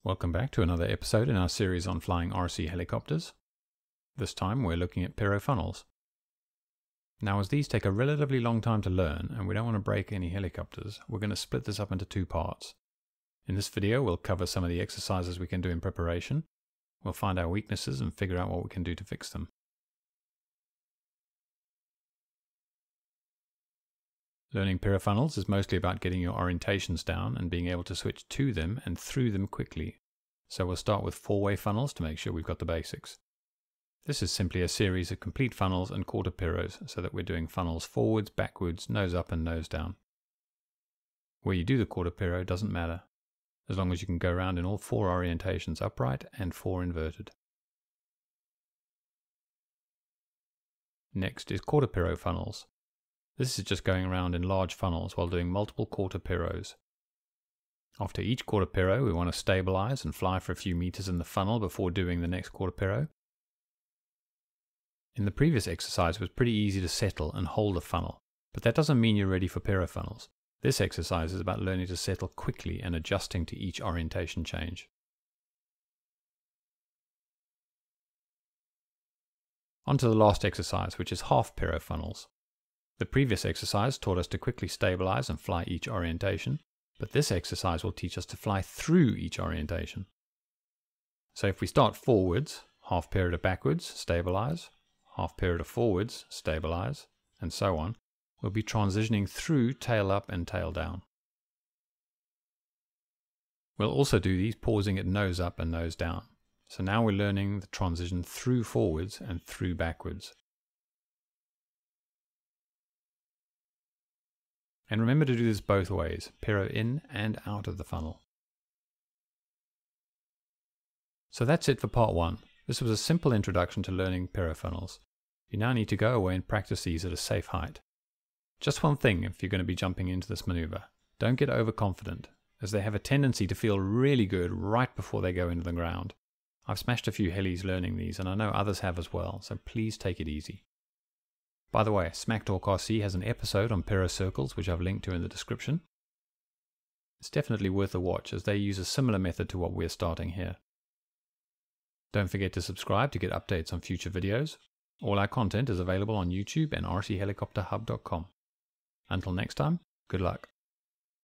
Welcome back to another episode in our series on flying RC helicopters. This time we're looking at Piro funnels. Now, as these take a relatively long time to learn and we don't want to break any helicopters, we're going to split this up into two parts. In this video we'll cover some of the exercises we can do in preparation. We'll find our weaknesses and figure out what we can do to fix them. Learning Piro funnels is mostly about getting your orientations down and being able to switch to them and through them quickly. So we'll start with four-way funnels to make sure we've got the basics. This is simply a series of complete funnels and quarter piros so that we're doing funnels forwards, backwards, nose up and nose down. Where you do the quarter piro doesn't matter, as long as you can go around in all four orientations upright and four inverted. Next is quarter piro funnels. This is just going around in large funnels while doing multiple quarter piros. After each quarter piro, we want to stabilize and fly for a few meters in the funnel before doing the next quarter piro. In the previous exercise, it was pretty easy to settle and hold a funnel, but that doesn't mean you're ready for Piro funnels. This exercise is about learning to settle quickly and adjusting to each orientation change. On to the last exercise, which is half Piro funnels. The previous exercise taught us to quickly stabilize and fly each orientation, but this exercise will teach us to fly through each orientation. So if we start forwards, half Piro to backwards, stabilize, half Piro to forwards, stabilize, and so on, we'll be transitioning through tail up and tail down. We'll also do these pausing at nose up and nose down. So now we're learning the transition through forwards and through backwards. And remember to do this both ways, Piro in and out of the funnel. So that's it for part one. This was a simple introduction to learning Piro funnels. You now need to go away and practice these at a safe height. Just one thing if you're going to be jumping into this maneuver. Don't get overconfident, as they have a tendency to feel really good right before they go into the ground. I've smashed a few helis learning these, and I know others have as well, so please take it easy. By the way, Smack Talk RC has an episode on Piro circles which I've linked to in the description. It's definitely worth a watch as they use a similar method to what we're starting here. Don't forget to subscribe to get updates on future videos. All our content is available on YouTube and rchelicopterhub.com. Until next time, good luck.